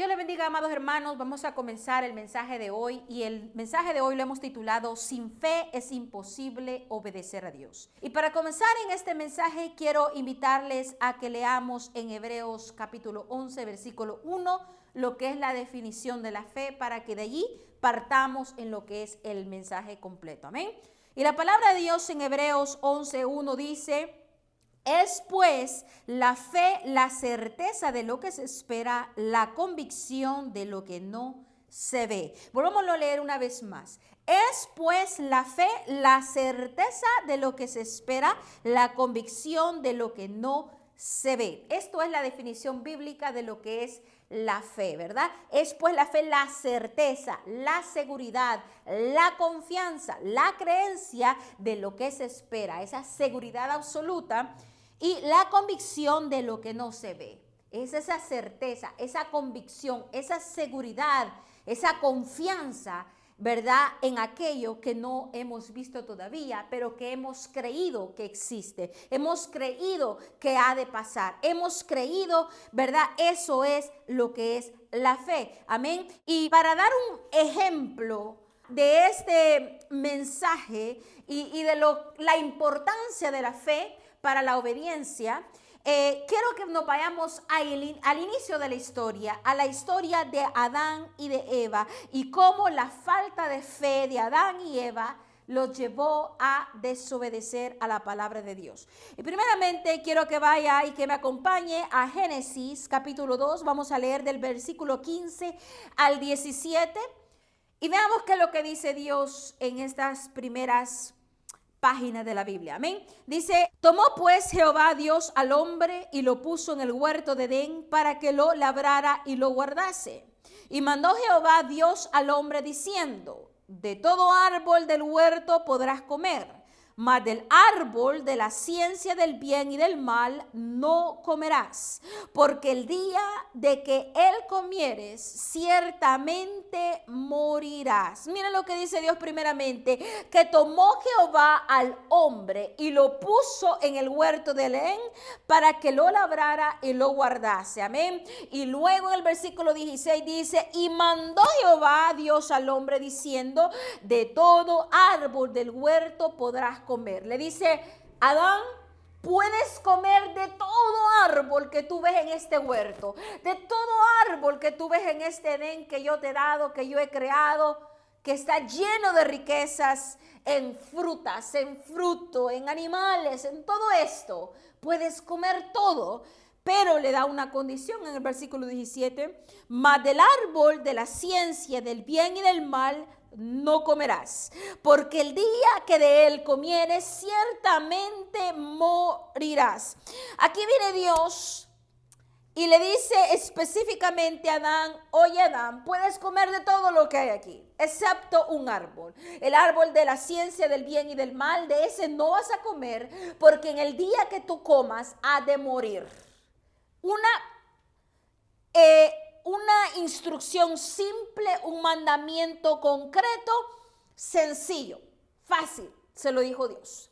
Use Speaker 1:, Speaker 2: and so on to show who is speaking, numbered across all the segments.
Speaker 1: Dios les bendiga, amados hermanos. Vamos a comenzar el mensaje de hoy y el mensaje de hoy lo hemos titulado Sin fe es imposible obedecer a Dios. Y para comenzar en este mensaje quiero invitarles a que leamos en Hebreos capítulo 11, versículo 1, lo que es la definición de la fe, para que de allí partamos en lo que es el mensaje completo. Amén. Y la palabra de Dios en Hebreos 11, 1 dice: es pues la fe, la certeza de lo que se espera, la convicción de lo que no se ve. Volvámoslo a leer una vez más. Es pues la fe, la certeza de lo que se espera, la convicción de lo que no se ve. Esto es la definición bíblica de lo que es la fe, ¿verdad? Es pues la fe, la certeza, la seguridad, la confianza, la creencia de lo que se espera, esa seguridad absoluta. Y la convicción de lo que no se ve. Es esa certeza, esa convicción, esa seguridad, esa confianza, ¿verdad? En aquello que no hemos visto todavía, pero que hemos creído que existe. Hemos creído que ha de pasar. Hemos creído, ¿verdad? Eso es lo que es la fe. Amén. Y para dar un ejemplo de este mensaje y de la importancia de la fe para la obediencia, quiero que nos vayamos al inicio de la historia, a la historia de Adán y de Eva, y cómo la falta de fe de Adán y Eva los llevó a desobedecer a la palabra de Dios. Y primeramente quiero que vaya y que me acompañe a Génesis capítulo 2, vamos a leer del versículo 15 al 17, y veamos qué es lo que dice Dios en estas primeras páginas de la Biblia. Amén. Dice: tomó pues Jehová Dios al hombre y lo puso en el huerto de Edén para que lo labrara y lo guardase. Y mandó Jehová Dios al hombre diciendo: de todo árbol del huerto podrás comer, mas del árbol de la ciencia del bien y del mal no comerás, porque el día de que él comieres, ciertamente morirás. Miren lo que dice Dios primeramente, que tomó Jehová al hombre y lo puso en el huerto de Edén para que lo labrara y lo guardase. Amén. Y luego en el versículo 16 dice: y mandó Jehová Dios al hombre diciendo: de todo árbol del huerto podrás comer. Le dice: Adán, puedes comer de todo árbol que tú ves en este huerto, de todo árbol que tú ves en este Edén que yo te he dado, que yo he creado, que está lleno de riquezas en frutas, en fruto, en animales, en todo esto. Puedes comer todo. Pero le da una condición en el versículo 17: mas del árbol de la ciencia del bien y del mal no comerás, porque el día que de él comieres, ciertamente morirás. Aquí viene Dios y le dice específicamente a Adán: oye Adán, puedes comer de todo lo que hay aquí, excepto un árbol, el árbol de la ciencia del bien y del mal. De ese no vas a comer, porque en el día que tú comas, has de morir. Una instrucción simple, un mandamiento concreto, sencillo, fácil, se lo dijo Dios.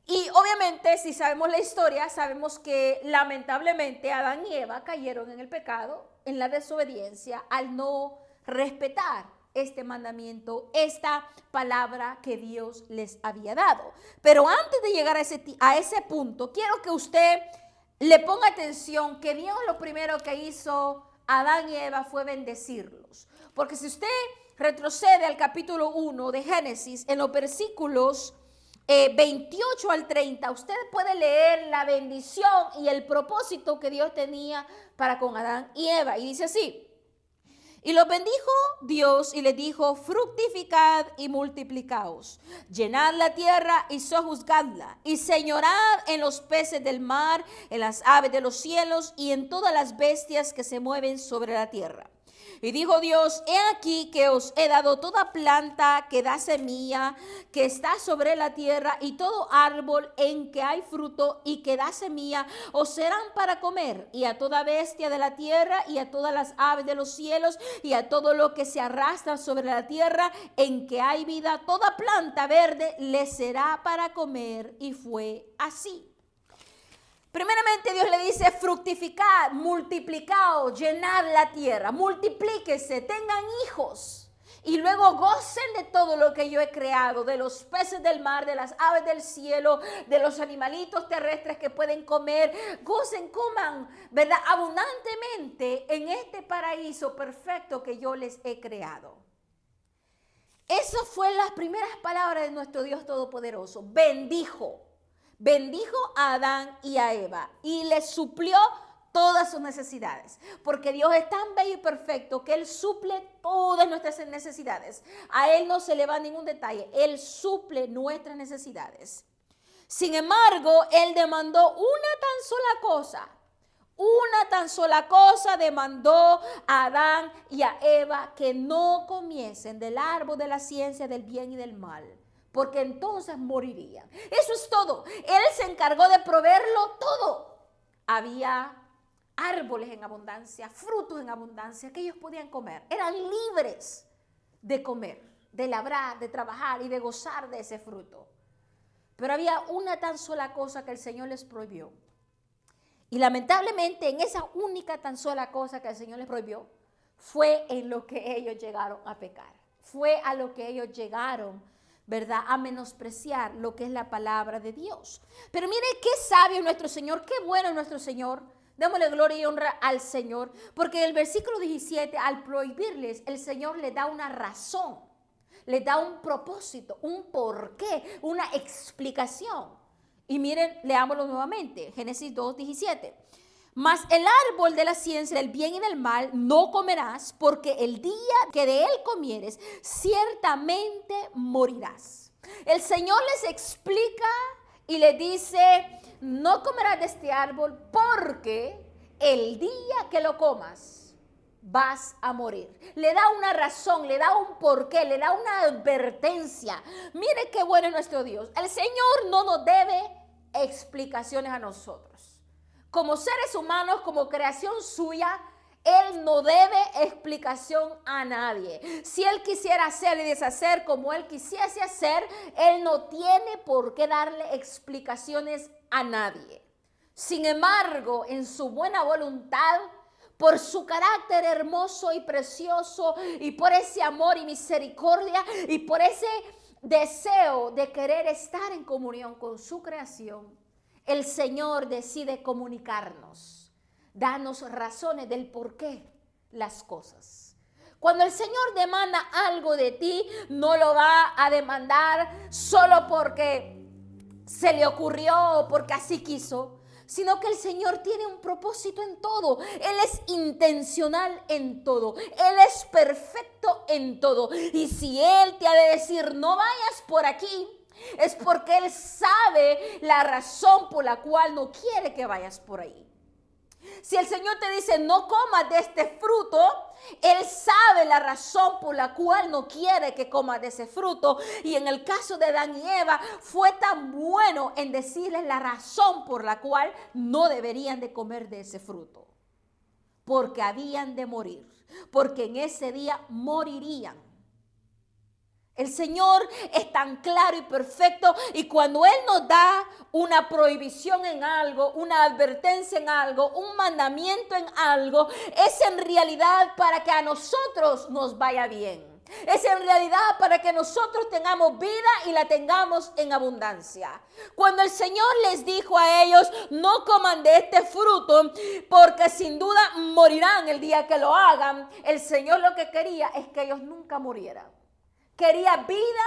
Speaker 1: Y obviamente, si sabemos la historia, sabemos que lamentablemente Adán y Eva cayeron en el pecado, en la desobediencia, al no respetar este mandamiento, esta palabra que Dios les había dado. Pero antes de llegar a ese punto, quiero que usted le ponga atención que Dios lo primero que hizo Adán y Eva fue bendecirlos. Porque si usted retrocede al capítulo 1 de Génesis, en los versículos 28 al 30, usted puede leer la bendición y el propósito que Dios tenía para con Adán y Eva. Y dice así: y los bendijo Dios y les dijo: fructificad y multiplicaos, llenad la tierra y sojuzgadla, y señorad en los peces del mar, en las aves de los cielos y en todas las bestias que se mueven sobre la tierra. Y dijo Dios: he aquí que os he dado toda planta que da semilla, que está sobre la tierra, y todo árbol en que hay fruto y que da semilla, os serán para comer, y a toda bestia de la tierra, y a todas las aves de los cielos, y a todo lo que se arrastra sobre la tierra, en que hay vida, toda planta verde le será para comer. Y fue así. Primeramente Dios le dice fructificar, multiplicaos, llenar la tierra, multiplíquese, tengan hijos. Y luego gocen de todo lo que yo he creado, de los peces del mar, de las aves del cielo, de los animalitos terrestres que pueden comer. Gocen, coman, ¿verdad? Abundantemente en este paraíso perfecto que yo les he creado. Esas fueron las primeras palabras de nuestro Dios Todopoderoso. Bendijo a Adán y a Eva y les suplió todas sus necesidades, porque Dios es tan bello y perfecto que Él suple todas nuestras necesidades. A Él no se le va ningún detalle, Él suple nuestras necesidades. Sin embargo, Él demandó una tan sola cosa demandó a Adán y a Eva, que no comiesen del árbol de la ciencia del bien y del mal, porque entonces morirían. Eso es todo. Él se encargó de proveerlo todo. Había árboles en abundancia, frutos en abundancia que ellos podían comer. Eran libres de comer, de labrar, de trabajar y de gozar de ese fruto. Pero había una tan sola cosa que el Señor les prohibió. Y lamentablemente en esa única tan sola cosa que el Señor les prohibió, fue en lo que ellos llegaron a pecar. Fue a lo que ellos llegaron, ¿verdad?, a menospreciar lo que es la palabra de Dios. Pero mire qué sabio nuestro Señor, qué bueno nuestro Señor. Démosle gloria y honra al Señor, porque en el versículo 17, al prohibirles, el Señor le da una razón, le da un propósito, un porqué, una explicación. Y miren, leámoslo nuevamente, Génesis 2:17. Mas el árbol de la ciencia del bien y del mal no comerás, porque el día que de él comieres, ciertamente morirás. El Señor les explica y les dice: no comerás de este árbol, porque el día que lo comas vas a morir. Le da una razón, le da un porqué, le da una advertencia. Mire qué bueno es nuestro Dios. El Señor no nos debe explicaciones a nosotros. Como seres humanos, como creación suya, Él no debe explicación a nadie. Si Él quisiera hacer y deshacer como Él quisiese hacer, Él no tiene por qué darle explicaciones a nadie. Sin embargo, en su buena voluntad, por su carácter hermoso y precioso, y por ese amor y misericordia, y por ese deseo de querer estar en comunión con su creación, el Señor decide comunicarnos, darnos razones del por qué las cosas. Cuando el Señor demanda algo de ti, no lo va a demandar solo porque se le ocurrió o porque así quiso, sino que el Señor tiene un propósito en todo. Él es intencional en todo. Él es perfecto en todo. Y si Él te ha de decir no vayas por aquí, es porque Él sabe la razón por la cual no quiere que vayas por ahí. Si el Señor te dice no comas de este fruto, Él sabe la razón por la cual no quiere que comas de ese fruto. Y en el caso de Adán y Eva, fue tan bueno en decirles la razón por la cual no deberían de comer de ese fruto. Porque habían de morir, porque en ese día morirían. El Señor es tan claro y perfecto, y cuando Él nos da una prohibición en algo, una advertencia en algo, un mandamiento en algo, es en realidad para que a nosotros nos vaya bien. Es en realidad para que nosotros tengamos vida y la tengamos en abundancia. Cuando el Señor les dijo a ellos, no coman de este fruto, porque sin duda morirán el día que lo hagan, el Señor lo que quería es que ellos nunca murieran. Quería vida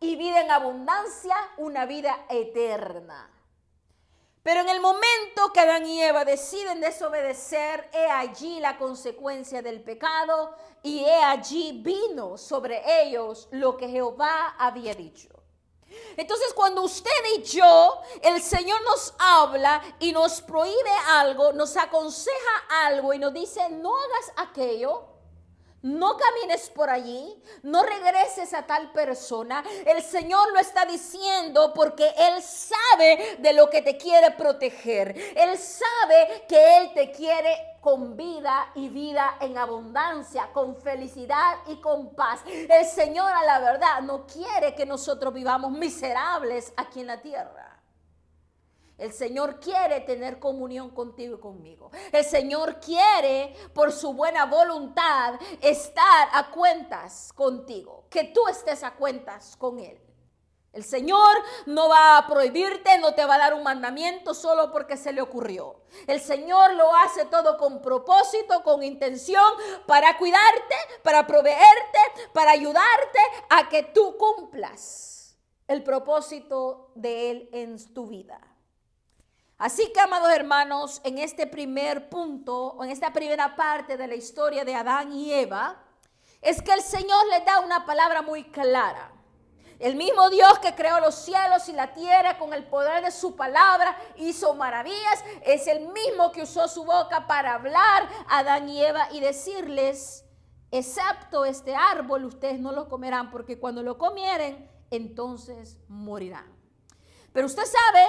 Speaker 1: y vida en abundancia, una vida eterna. Pero en el momento que Adán y Eva deciden desobedecer, he allí la consecuencia del pecado, y he allí vino sobre ellos lo que Jehová había dicho. Entonces, cuando usted y yo, el Señor nos habla y nos prohíbe algo, nos aconseja algo y nos dice no hagas aquello, no camines por allí, no regreses a tal persona. El Señor lo está diciendo porque Él sabe de lo que te quiere proteger. Él sabe que Él te quiere con vida y vida en abundancia, con felicidad y con paz. El Señor, a la verdad, no quiere que nosotros vivamos miserables aquí en la tierra. El Señor quiere tener comunión contigo y conmigo. El Señor quiere, por su buena voluntad, estar a cuentas contigo. Que tú estés a cuentas con Él. El Señor no va a prohibirte, no te va a dar un mandamiento solo porque se le ocurrió. El Señor lo hace todo con propósito, con intención, para cuidarte, para proveerte, para ayudarte a que tú cumplas el propósito de Él en tu vida. Así que, amados hermanos, en este primer punto, o en esta primera parte de la historia de Adán y Eva, es que el Señor les da una palabra muy clara. El mismo Dios que creó los cielos y la tierra con el poder de su palabra, hizo maravillas, es el mismo que usó su boca para hablar a Adán y Eva y decirles, excepto este árbol, ustedes no lo comerán, porque cuando lo comieren, entonces morirán. Pero usted sabe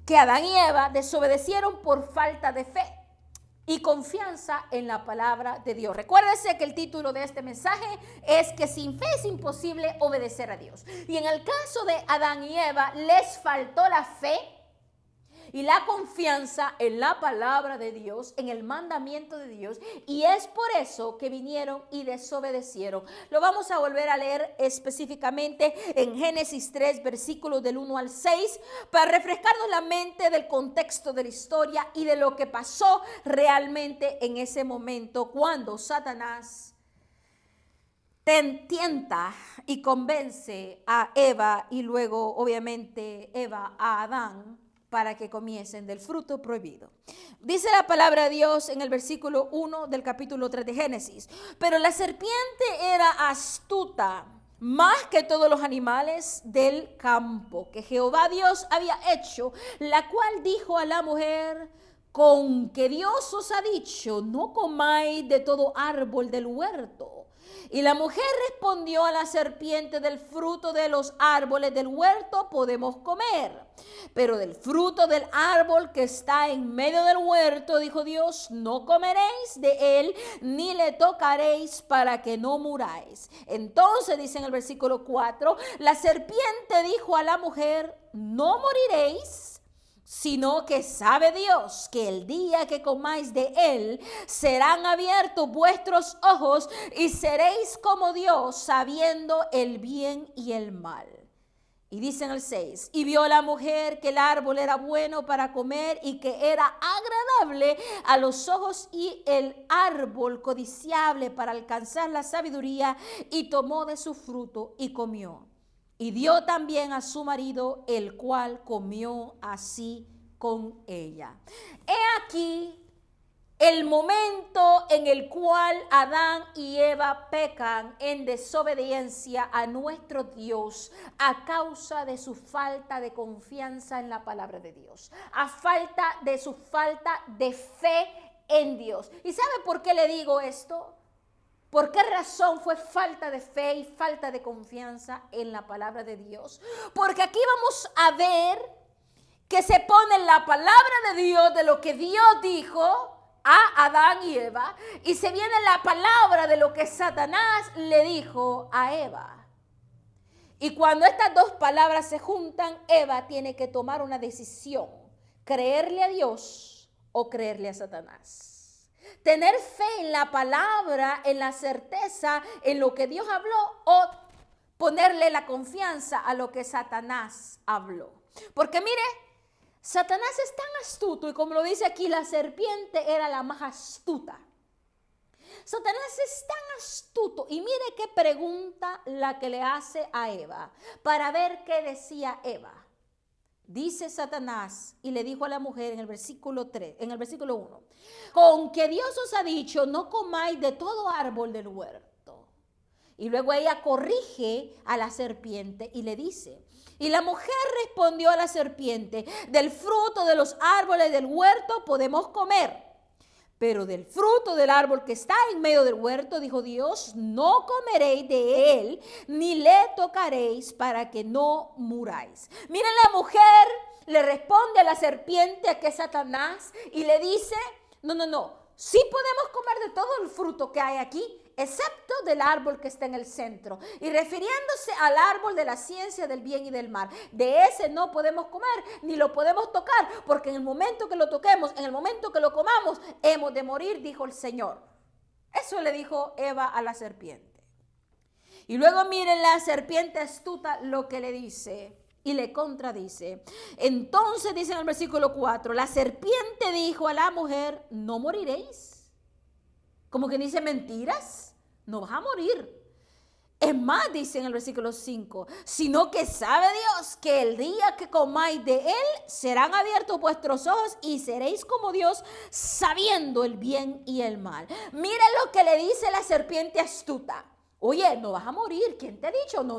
Speaker 1: que Adán y Eva desobedecieron por falta de fe y confianza en la palabra de Dios. Recuérdese que el título de este mensaje es que sin fe es imposible obedecer a Dios. Y en el caso de Adán y Eva les faltó la fe y la confianza en la palabra de Dios, en el mandamiento de Dios, y es por eso que vinieron y desobedecieron. Lo vamos a volver a leer específicamente en Génesis 3, versículos del 1 al 6, para refrescarnos la mente del contexto de la historia y de lo que pasó realmente en ese momento cuando Satanás tienta y convence a Eva y luego obviamente Eva a Adán para que comiesen del fruto prohibido. Dice la palabra de Dios en el versículo 1 del capítulo 3 de Génesis. Pero la serpiente era astuta más que todos los animales del campo que Jehová Dios había hecho, la cual dijo a la mujer, con que Dios os ha dicho, no comáis de todo árbol del huerto. Y la mujer respondió a la serpiente, del fruto de los árboles del huerto podemos comer, pero del fruto del árbol que está en medio del huerto, dijo Dios, no comeréis de él, ni le tocaréis para que no muráis. Entonces dice en el versículo 4, la serpiente dijo a la mujer, no moriréis, sino que sabe Dios que el día que comáis de él, serán abiertos vuestros ojos y seréis como Dios, sabiendo el bien y el mal. Y dice en el 6, y vio la mujer que el árbol era bueno para comer y que era agradable a los ojos y el árbol codiciable para alcanzar la sabiduría, y tomó de su fruto y comió. Y dio también a su marido, el cual comió así con ella. He aquí el momento en el cual Adán y Eva pecan en desobediencia a nuestro Dios a causa de su falta de confianza en la palabra de Dios, a falta de su falta de fe en Dios. ¿Y sabe por qué le digo esto? ¿Por qué razón fue falta de fe y falta de confianza en la palabra de Dios? Porque aquí vamos a ver que se pone la palabra de Dios, de lo que Dios dijo a Adán y Eva, y se viene la palabra de lo que Satanás le dijo a Eva. Y cuando estas dos palabras se juntan, Eva tiene que tomar una decisión: creerle a Dios o creerle a Satanás. Tener fe en la palabra, en la certeza, en lo que Dios habló, o ponerle la confianza a lo que Satanás habló. Porque mire, Satanás es tan astuto, y como lo dice aquí, la serpiente era la más astuta. Satanás es tan astuto, y mire qué pregunta la que le hace a Eva, para ver qué decía Eva. Dice Satanás y le dijo a la mujer en el versículo 3, en el versículo 1, con que Dios os ha dicho, no comáis de todo árbol del huerto. Y luego ella corrige a la serpiente y le dice, y la mujer respondió a la serpiente, del fruto de los árboles del huerto podemos comer, pero del fruto del árbol que está en medio del huerto, dijo Dios, no comeréis de él, ni le tocaréis para que no muráis. Miren, la mujer le responde a la serpiente, que es Satanás, y le dice, no, sí podemos comer de todo el fruto que hay aquí, excepto del árbol que está en el centro. Y refiriéndose al árbol de la ciencia del bien y del mal. De ese no podemos comer, ni lo podemos tocar, porque en el momento que lo toquemos, en el momento que lo comamos, hemos de morir, dijo el Señor. Eso le dijo Eva a la serpiente. Y luego miren la serpiente astuta lo que le dice. Y le contradice. Entonces dice en el versículo 4, la serpiente dijo a la mujer, no moriréis. Como que dice mentiras, no vas a morir. Es más, dice en el versículo 5, sino que sabe Dios que el día que comáis de él, serán abiertos vuestros ojos y seréis como Dios, sabiendo el bien y el mal. Miren lo que le dice la serpiente astuta. Oye, no vas a morir. ¿Quién te ha dicho? No.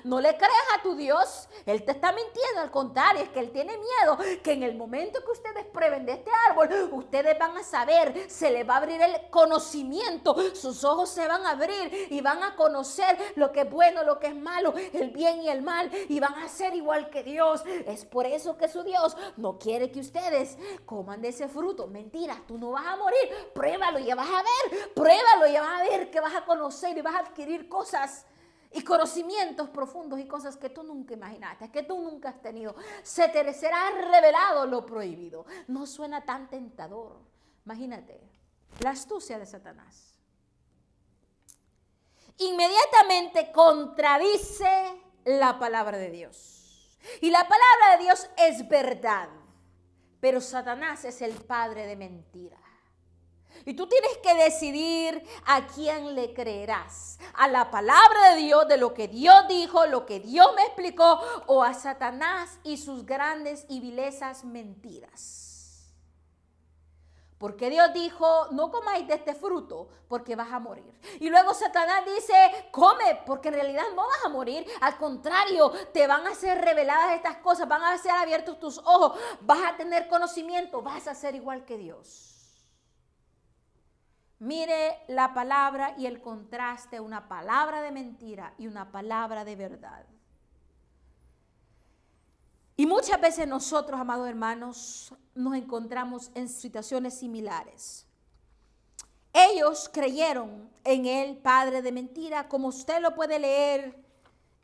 Speaker 1: No le creas a tu Dios. Él te está mintiendo. Al contrario, es que Él tiene miedo que en el momento que ustedes prueben de este árbol, ustedes van a saber, se les va a abrir el conocimiento. Sus ojos se van a abrir y van a conocer lo que es bueno, lo que es malo, el bien y el mal. Y van a ser igual que Dios. Es por eso que su Dios no quiere que ustedes coman de ese fruto. Mentira, tú no vas a morir. Pruébalo y ya vas a ver. Pruébalo y ya vas a ver que vas a conocer y vas a adquirir cosas y conocimientos profundos y cosas que tú nunca imaginaste, que tú nunca has tenido. Se te será revelado lo prohibido. No suena tan tentador. Imagínate, la astucia de Satanás. Inmediatamente contradice la palabra de Dios. Y la palabra de Dios es verdad. Pero Satanás es el padre de mentira. Y tú tienes que decidir a quién le creerás. A la palabra de Dios, de lo que Dios dijo, lo que Dios me explicó, o a Satanás y sus grandes y vilesas mentiras. Porque Dios dijo, no comáis de este fruto porque vas a morir. Y luego Satanás dice, come porque en realidad no vas a morir. Al contrario, te van a ser reveladas estas cosas, van a ser abiertos tus ojos, vas a tener conocimiento, vas a ser igual que Dios. Mire la palabra y el contraste, una palabra de mentira y una palabra de verdad. Y muchas veces nosotros, amados hermanos, nos encontramos en situaciones similares. Ellos creyeron en el padre de mentira, como usted lo puede leer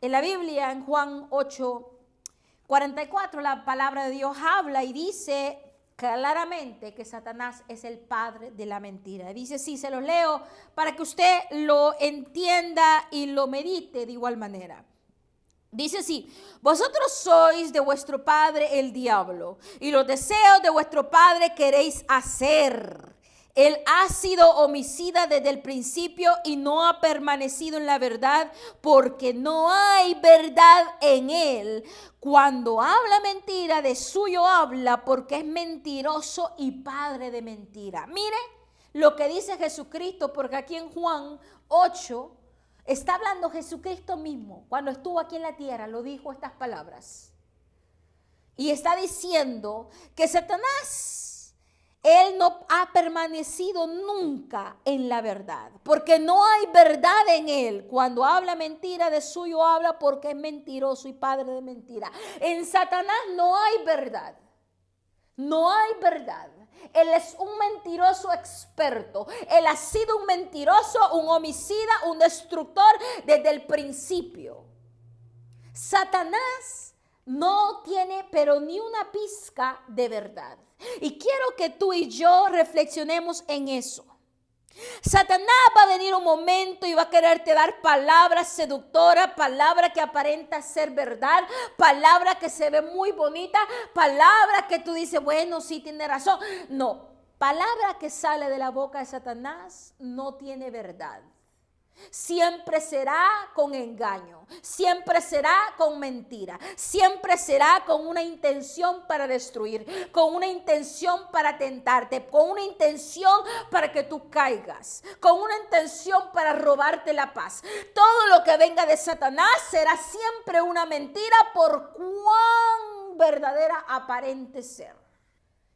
Speaker 1: en la Biblia, en Juan 8:44, la palabra de Dios habla y dice claramente que Satanás es el padre de la mentira. Dice, sí, se los leo para que usted lo entienda y lo medite de igual manera. Dice así, vosotros sois de vuestro padre el diablo, y los deseos de vuestro padre queréis hacer. Él ha sido homicida desde el principio y no ha permanecido en la verdad, porque no hay verdad en él. Cuando habla mentira, de suyo habla, porque es mentiroso y padre de mentira. Mire lo que dice Jesucristo, porque aquí en Juan 8 está hablando Jesucristo mismo. Cuando estuvo aquí en la tierra, lo dijo estas palabras. Y está diciendo que Satanás, él no ha permanecido nunca en la verdad, porque no hay verdad en él. Cuando habla mentira, de suyo habla, porque es mentiroso y padre de mentira. En Satanás no hay verdad. No hay verdad. Él es un mentiroso experto. Él ha sido un mentiroso, un homicida, un destructor desde el principio. Satanás no tiene pero ni una pizca de verdad. Y quiero que tú y yo reflexionemos en eso. Satanás va a venir un momento y va a quererte dar palabras seductoras, palabras que aparentan ser verdad, palabras que se ven muy bonitas, palabras que tú dices, bueno, sí tiene razón. No, palabra que sale de la boca de Satanás no tiene verdad. Siempre será con engaño, siempre será con mentira, siempre será con una intención para destruir, con una intención para tentarte, con una intención para que tú caigas, con una intención para robarte la paz. Todo lo que venga de Satanás será siempre una mentira, por cuán verdadera aparente ser.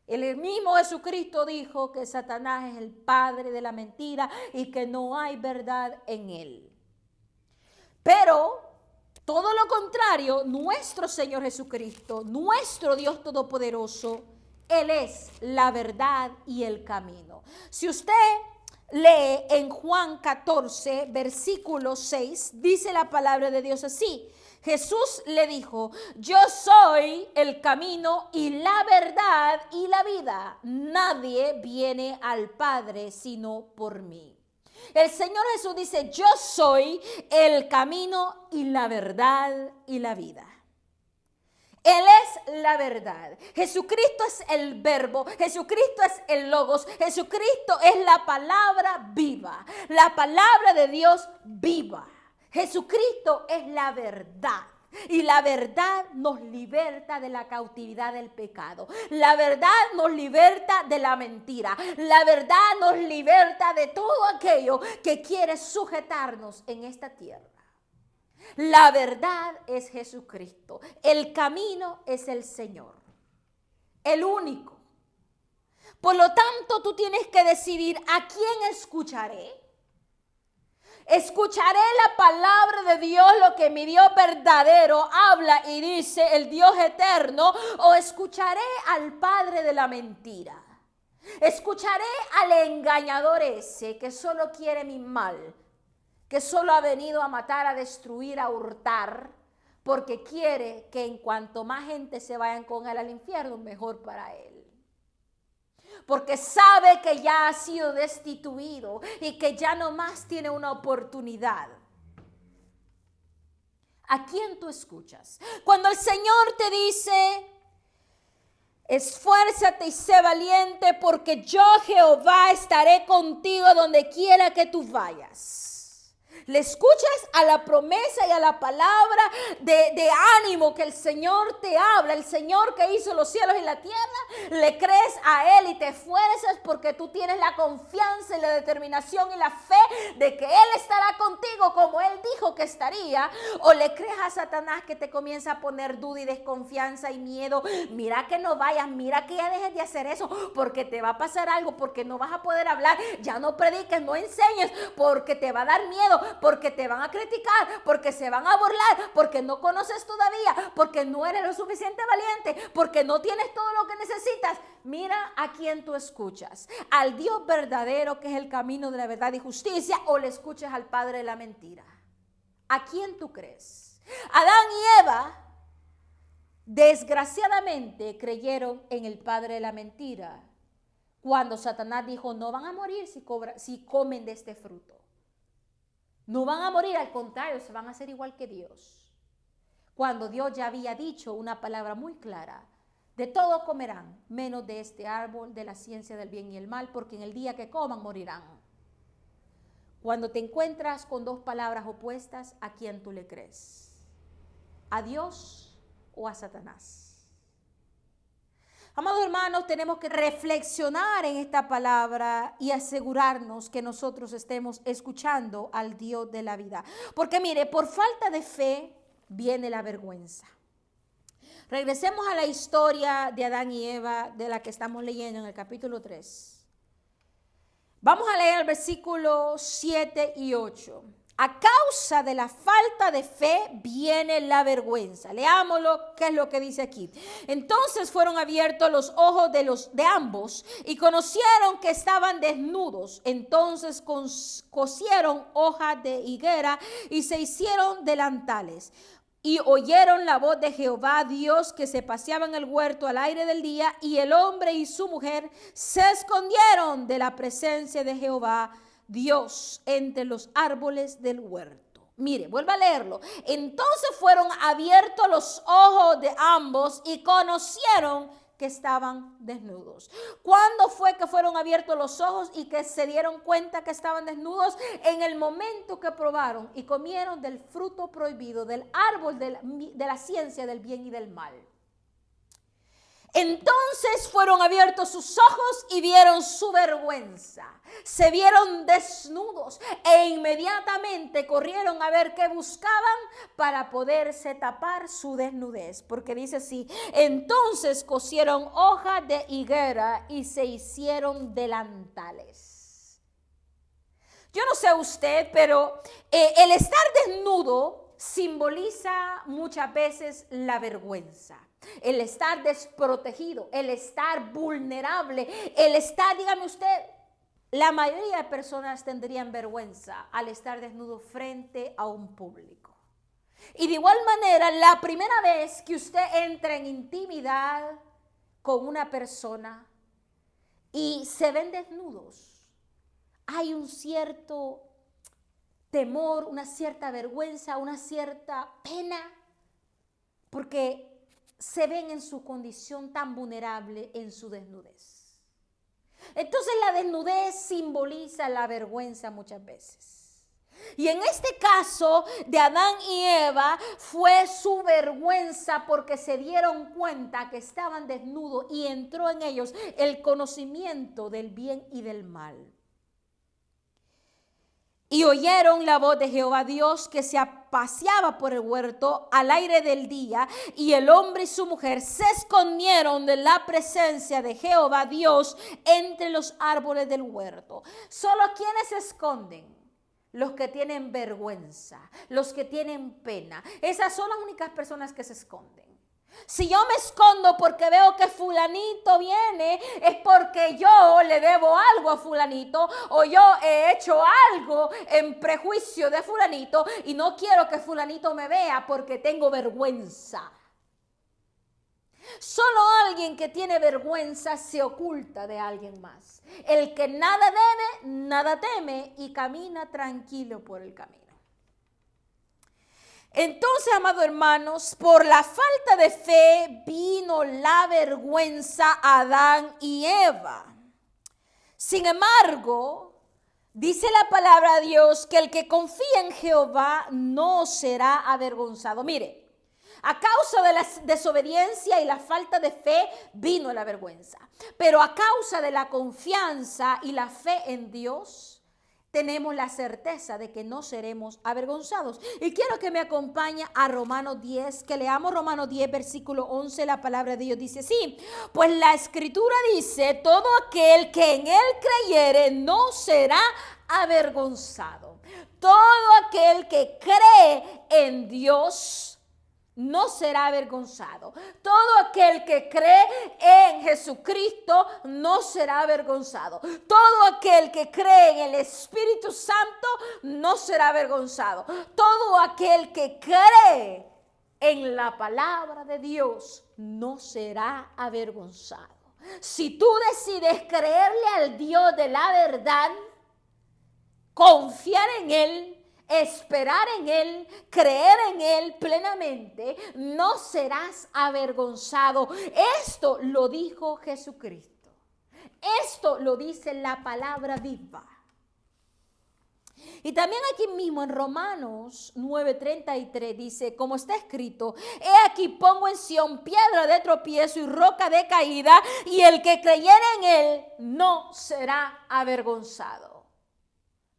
Speaker 1: El mismo Jesucristo dijo que Satanás es el padre de la mentira y que no hay verdad en él. Pero todo lo contrario, nuestro Señor Jesucristo, nuestro Dios Todopoderoso, Él es la verdad y el camino. Si usted lee en Juan 14, versículo 6, dice la palabra de Dios así. Jesús le dijo, yo soy el camino y la verdad y la vida. Nadie viene al Padre sino por mí. El Señor Jesús dice, yo soy el camino y la verdad y la vida. Él es la verdad. Jesucristo es el verbo. Jesucristo es el logos. Jesucristo es la palabra viva. La palabra de Dios viva. Jesucristo es la verdad. Y la verdad nos liberta de la cautividad del pecado. La verdad nos liberta de la mentira. La verdad nos liberta de todo aquello que quiere sujetarnos en esta tierra. La verdad es Jesucristo. El camino es el Señor. El único. Por lo tanto, tú tienes que decidir a quién escucharé. Escucharé la palabra de Dios, lo que mi Dios verdadero habla y dice, el Dios eterno, o escucharé al padre de la mentira. Escucharé al engañador ese que solo quiere mi mal, que solo ha venido a matar, a destruir, a hurtar, porque quiere que en cuanto más gente se vayan con él al infierno, mejor para él. Porque sabe que ya ha sido destituido y que ya no más tiene una oportunidad. ¿A quién tú escuchas? Cuando el Señor te dice, esfuérzate y sé valiente, porque yo, Jehová, estaré contigo donde quiera que tú vayas. ¿Le escuchas a la promesa y a la palabra de ánimo que el Señor te habla? El Señor que hizo los cielos y la tierra. ¿Le crees a Él y te esfuerzas porque tú tienes la confianza y la determinación y la fe de que Él estará contigo como Él dijo que estaría? ¿O le crees a Satanás que te comienza a poner duda y desconfianza y miedo? Mira que no vayas, mira que ya dejes de hacer eso porque te va a pasar algo, porque no vas a poder hablar, ya no prediques, no enseñes, porque te va a dar miedo, porque te van a criticar, porque se van a burlar, porque no conoces todavía, porque no eres lo suficiente valiente, porque no tienes todo lo que necesitas. Mira a quién tú escuchas, al Dios verdadero que es el camino de la verdad y justicia, o le escuchas al padre de la mentira. ¿A quién tú crees? Adán y Eva desgraciadamente creyeron en el padre de la mentira cuando Satanás dijo, no van a morir si comen de este fruto. No van a morir, al contrario, se van a hacer igual que Dios. Cuando Dios ya había dicho una palabra muy clara, de todo comerán, menos de este árbol de la ciencia del bien y el mal, porque en el día que coman morirán. Cuando te encuentras con dos palabras opuestas, ¿a quién tú le crees? ¿A Dios o a Satanás? Amados hermanos, tenemos que reflexionar en esta palabra y asegurarnos que nosotros estemos escuchando al Dios de la vida. Porque mire, por falta de fe viene la vergüenza. Regresemos a la historia de Adán y Eva, de la que estamos leyendo en el capítulo 3. Vamos a leer el versículo 7 y 8. A causa de la falta de fe viene la vergüenza. Leámoslo, ¿qué es lo que dice aquí? Entonces fueron abiertos los ojos de ambos y conocieron que estaban desnudos. Entonces cosieron hojas de higuera y se hicieron delantales. Y oyeron la voz de Jehová Dios que se paseaba en el huerto al aire del día, y el hombre y su mujer se escondieron de la presencia de Jehová Dios entre los árboles del huerto. Mire, vuelva a leerlo. Entonces fueron abiertos los ojos de ambos y conocieron que estaban desnudos. ¿Cuándo fue que fueron abiertos los ojos y que se dieron cuenta que estaban desnudos? En el momento que probaron y comieron del fruto prohibido, del árbol de la ciencia del bien y del mal. Entonces fueron abiertos sus ojos y vieron su vergüenza. Se vieron desnudos e inmediatamente corrieron a ver qué buscaban para poderse tapar su desnudez. Porque dice así, entonces cosieron hojas de higuera y se hicieron delantales. Yo no sé usted, pero el estar desnudo simboliza muchas veces la vergüenza. el estar desprotegido, el estar vulnerable, el estar, dígame usted, la mayoría de personas tendrían vergüenza al estar desnudo frente a un público. Y de igual manera, la primera vez que usted entra en intimidad con una persona y se ven desnudos, hay un cierto temor, una cierta vergüenza, una cierta pena, porque se ven en su condición tan vulnerable en su desnudez. Entonces la desnudez simboliza la vergüenza muchas veces. Y en este caso de Adán y Eva fue su vergüenza porque se dieron cuenta que estaban desnudos y entró en ellos el conocimiento del bien y del mal. Y oyeron la voz de Jehová Dios que se paseaba por el huerto al aire del día, y el hombre y su mujer se escondieron de la presencia de Jehová Dios entre los árboles del huerto. Solo quienes se esconden, los que tienen vergüenza, los que tienen pena. Esas son las únicas personas que se esconden. Si yo me escondo porque veo que fulanito viene, es porque yo le debo algo a fulanito, o yo he hecho algo en prejuicio de fulanito y no quiero que fulanito me vea porque tengo vergüenza. Solo alguien que tiene vergüenza se oculta de alguien más. El que nada debe, nada teme y camina tranquilo por el camino. Entonces, amados hermanos, por la falta de fe vino la vergüenza a Adán y Eva. Sin embargo, dice la palabra de Dios que el que confía en Jehová no será avergonzado. Mire, a causa de la desobediencia y la falta de fe vino la vergüenza. Pero a causa de la confianza y la fe en Dios, tenemos la certeza de que no seremos avergonzados. Y quiero que me acompañe a Romanos 10, que leamos Romanos 10, versículo 11. La palabra de Dios dice así: pues la escritura dice, todo aquel que en él creyere no será avergonzado. Todo aquel que cree en Dios no será avergonzado. Todo aquel que cree en Jesucristo no será avergonzado. Todo aquel que cree en el Espíritu Santo no será avergonzado. Todo aquel que cree en la palabra de Dios no será avergonzado. Si tú decides creerle al Dios de la verdad, confiar en Él, esperar en Él, creer en Él plenamente, no serás avergonzado. Esto lo dijo Jesucristo. Esto lo dice la palabra viva. Y también aquí mismo en Romanos 9:33 dice, como está escrito, he aquí pongo en Sión piedra de tropiezo y roca de caída, y el que creyere en Él no será avergonzado.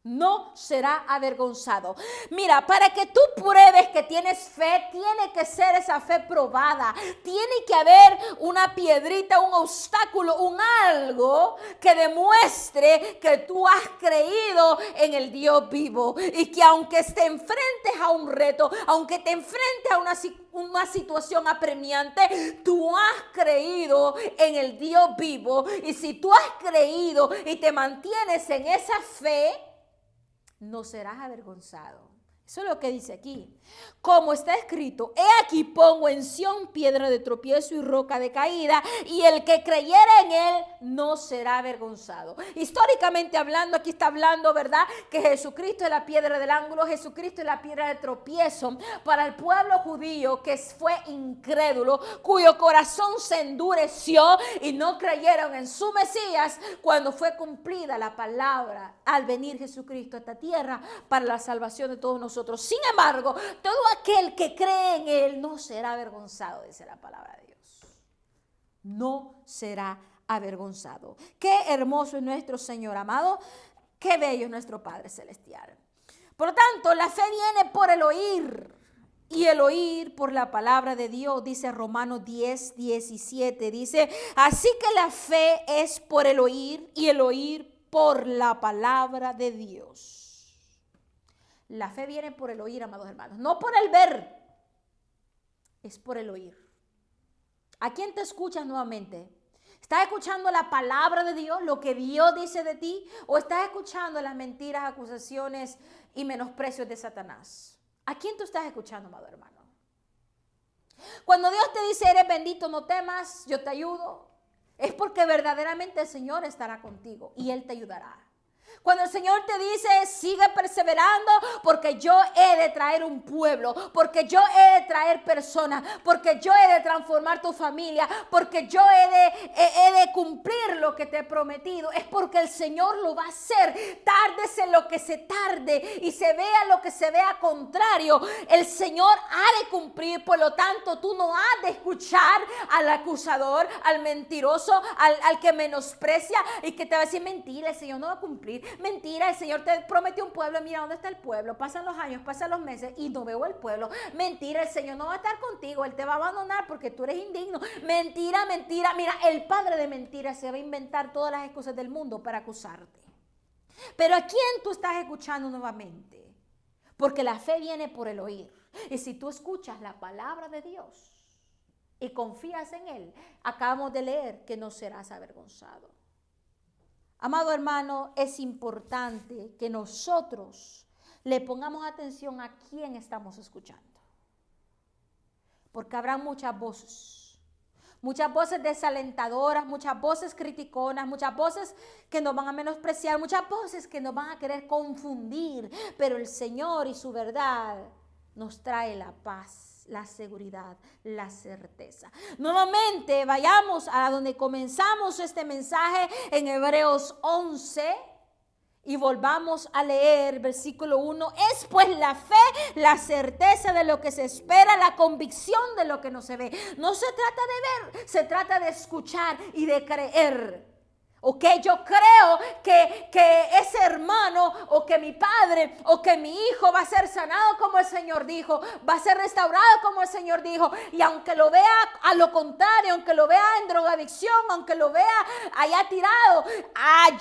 Speaker 1: No será avergonzado. Mira, para que tú pruebes que tienes fe, tiene que ser esa fe probada. Tiene que haber una piedrita, un obstáculo, un algo que demuestre que tú has creído en el Dios vivo. Y que aunque te enfrentes a un reto, aunque te enfrentes a una situación apremiante, tú has creído en el Dios vivo. Y si tú has creído y te mantienes en esa fe, no serás avergonzado. Eso es lo que dice aquí. Como está escrito, he aquí pongo en Sión piedra de tropiezo y roca de caída, y el que creyera en Él no será avergonzado. Históricamente hablando, aquí está hablando, ¿verdad?, que Jesucristo es la piedra del ángulo, Jesucristo es la piedra de tropiezo para el pueblo judío que fue incrédulo, cuyo corazón se endureció y no creyeron en su Mesías cuando fue cumplida la palabra al venir Jesucristo a esta tierra para la salvación de todos nosotros. Sin embargo, todo aquel que cree en Él no será avergonzado, dice la palabra de Dios. No será avergonzado. Qué hermoso es nuestro Señor amado, qué bello es nuestro Padre Celestial. Por lo tanto, la fe viene por el oír, y el oír por la palabra de Dios, dice Romanos 10, 17. Dice, así que la fe es por el oír, y el oír por la palabra de Dios. La fe viene por el oír, amados hermanos, no por el ver, es por el oír. ¿A quién te escuchas nuevamente? ¿Estás escuchando la palabra de Dios, lo que Dios dice de ti? ¿O estás escuchando las mentiras, acusaciones y menosprecios de Satanás? ¿A quién tú estás escuchando, amado hermano? Cuando Dios te dice, eres bendito, no temas, yo te ayudo, es porque verdaderamente el Señor estará contigo y Él te ayudará. Cuando el Señor te dice, sigue perseverando, porque yo he de traer un pueblo, porque yo he de traer personas, porque yo he de transformar tu familia, porque yo he de cumplir lo que te he prometido, es porque el Señor lo va a hacer. Tárdese lo que se tarde y se vea lo que se vea contrario, el Señor ha de cumplir. Por lo tanto, tú no has de escuchar al acusador, al mentiroso, al que menosprecia y que te va a decir mentira, el Señor no va a cumplir. Mentira, el Señor te prometió un pueblo, mira dónde está el pueblo, pasan los años, pasan los meses y no veo el pueblo. Mentira, el Señor no va a estar contigo, Él te va a abandonar porque tú eres indigno. Mentira, mentira, mira, el padre de mentiras se va a inventar todas las excusas del mundo para acusarte. Pero ¿a quién tú estás escuchando nuevamente? Porque la fe viene por el oír. Y si tú escuchas la palabra de Dios y confías en Él, acabamos de leer que no serás avergonzado. Amado hermano, es importante que nosotros le pongamos atención a quién estamos escuchando. Porque habrá muchas voces desalentadoras, muchas voces criticonas, muchas voces que nos van a menospreciar, muchas voces que nos van a querer confundir. Pero el Señor y su verdad nos trae la paz, la seguridad, la certeza. Nuevamente vayamos a donde comenzamos este mensaje en Hebreos 11 y volvamos a leer versículo 1. Es pues la fe, la certeza de lo que se espera, la convicción de lo que no se ve. No se trata de ver, se trata de escuchar y de creer. Ok, yo creo que ese hermano o que mi padre o que mi hijo va a ser sanado como el Señor dijo, va a ser restaurado como el Señor dijo. Y aunque lo vea a lo contrario, aunque lo vea en drogadicción, aunque lo vea allá tirado,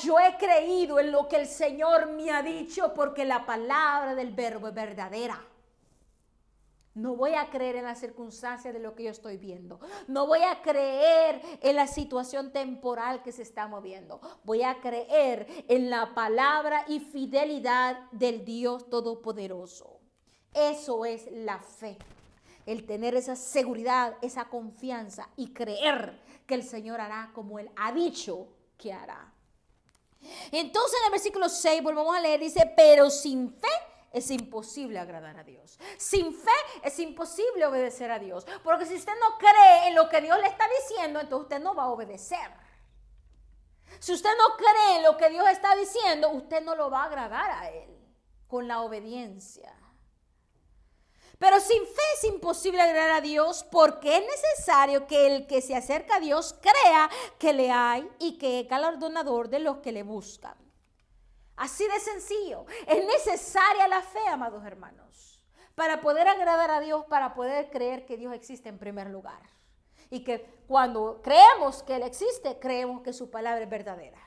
Speaker 1: yo he creído en lo que el Señor me ha dicho porque la palabra del verbo es verdadera. No voy a creer en las circunstancias de lo que yo estoy viendo. No voy a creer en la situación temporal que se está moviendo. Voy a creer en la palabra y fidelidad del Dios Todopoderoso. Eso es la fe. El tener esa seguridad, esa confianza y creer que el Señor hará como Él ha dicho que hará. Entonces en el versículo 6 volvemos a leer, dice, pero sin fe es imposible agradar a Dios. Sin fe es imposible obedecer a Dios. Porque si usted no cree en lo que Dios le está diciendo, entonces usted no va a obedecer. Si usted no cree en lo que Dios está diciendo, usted no lo va a agradar a Él con la obediencia. Pero sin fe es imposible agradar a Dios porque es necesario que el que se acerca a Dios crea que le hay y que es galardonador de los que le buscan. Así de sencillo. Es necesaria la fe, amados hermanos, para poder agradar a Dios, para poder creer que Dios existe en primer lugar. Y que cuando creemos que Él existe, creemos que su palabra es verdadera.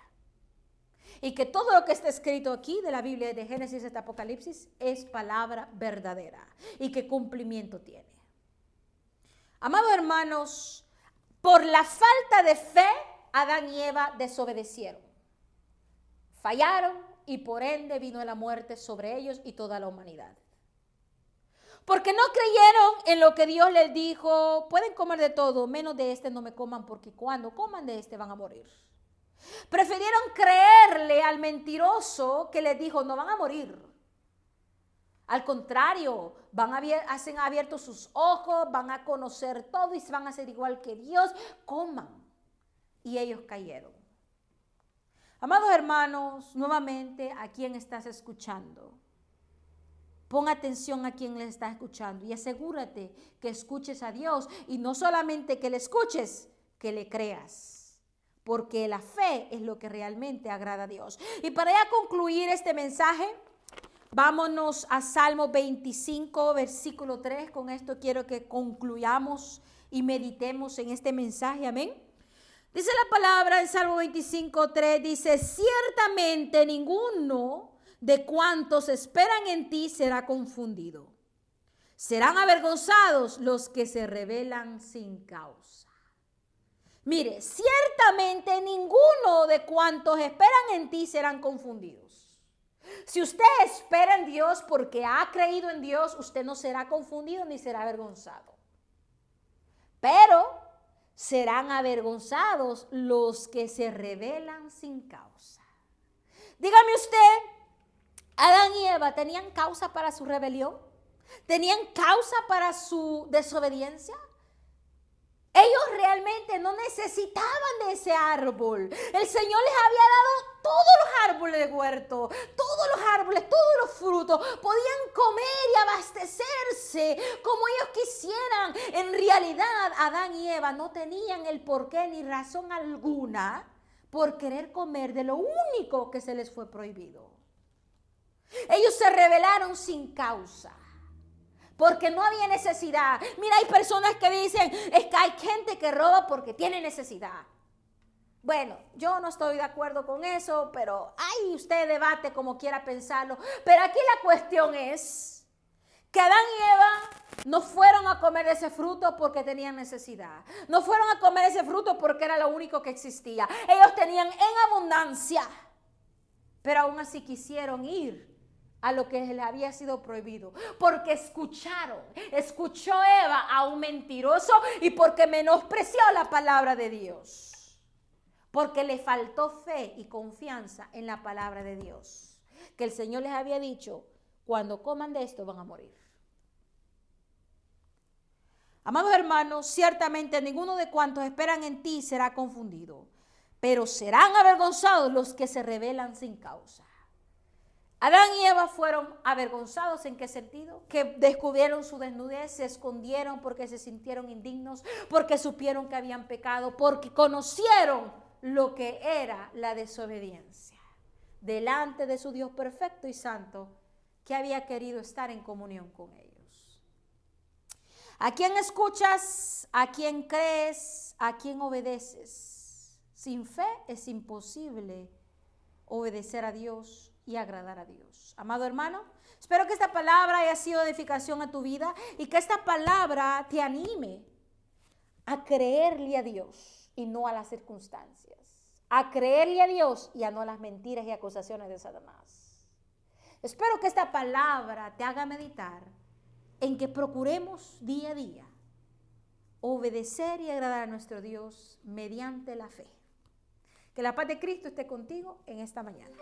Speaker 1: Y que todo lo que está escrito aquí de la Biblia, de Génesis hasta Apocalipsis, es palabra verdadera y que cumplimiento tiene. Amados hermanos, por la falta de fe, Adán y Eva desobedecieron. Fallaron. Y por ende vino la muerte sobre ellos y toda la humanidad. Porque no creyeron en lo que Dios les dijo, pueden comer de todo, menos de este no me coman, porque cuando coman de este van a morir. Prefirieron creerle al mentiroso que les dijo, no van a morir. Al contrario, hacen abiertos sus ojos, van a conocer todo y se van a hacer igual que Dios, coman. Y ellos cayeron. Amados hermanos, nuevamente, ¿a quién estás escuchando? Pon atención a quien le está escuchando y asegúrate que escuches a Dios. Y no solamente que le escuches, que le creas. Porque la fe es lo que realmente agrada a Dios. Y para ya concluir este mensaje, vámonos a Salmo 25, versículo 3. Con esto quiero que concluyamos y meditemos en este mensaje. Amén. Dice la palabra en Salmo 25:3, dice, ciertamente ninguno de cuantos esperan en ti será confundido. Serán avergonzados los que se rebelan sin causa. Mire, ciertamente ninguno de cuantos esperan en ti serán confundidos. Si usted espera en Dios porque ha creído en Dios, usted no será confundido ni será avergonzado. Pero serán avergonzados los que se rebelan sin causa. Dígame usted, ¿Adán y Eva tenían causa para su rebelión? ¿Tenían causa para su desobediencia? Ellos realmente no necesitaban de ese árbol. El Señor les había dado todos los árboles de huerto, todos los árboles, todos los frutos. Podían comer y abastecerse como ellos quisieran. En realidad, Adán y Eva no tenían el porqué ni razón alguna por querer comer de lo único que se les fue prohibido. Ellos se rebelaron sin causa. Porque no había necesidad. Mira, hay personas que dicen, es que hay gente que roba porque tiene necesidad. Bueno, yo no estoy de acuerdo con eso, pero ahí usted debate como quiera pensarlo. Pero aquí la cuestión es que Adán y Eva no fueron a comer ese fruto porque tenían necesidad. No fueron a comer ese fruto porque era lo único que existía. Ellos tenían en abundancia, pero aún así quisieron ir a lo que le había sido prohibido, porque escuchó Eva a un mentiroso y porque menospreció la palabra de Dios, porque le faltó fe y confianza en la palabra de Dios, que el Señor les había dicho, cuando coman de esto van a morir. Amados hermanos, ciertamente ninguno de cuantos esperan en ti será confundido, pero serán avergonzados los que se rebelan sin causa. Adán y Eva fueron avergonzados. ¿En qué sentido? Que descubrieron su desnudez, se escondieron porque se sintieron indignos, porque supieron que habían pecado, porque conocieron lo que era la desobediencia delante de su Dios perfecto y santo, que había querido estar en comunión con ellos. ¿A quién escuchas? ¿A quién crees? ¿A quién obedeces? Sin fe es imposible obedecer a Dios y agradar a Dios. Amado hermano, espero que esta palabra haya sido edificación a tu vida y que esta palabra te anime a creerle a Dios y no a las circunstancias. A creerle a Dios y a no a las mentiras y acusaciones de Satanás. Espero que esta palabra te haga meditar en que procuremos día a día obedecer y agradar a nuestro Dios mediante la fe. Que la paz de Cristo esté contigo en esta mañana.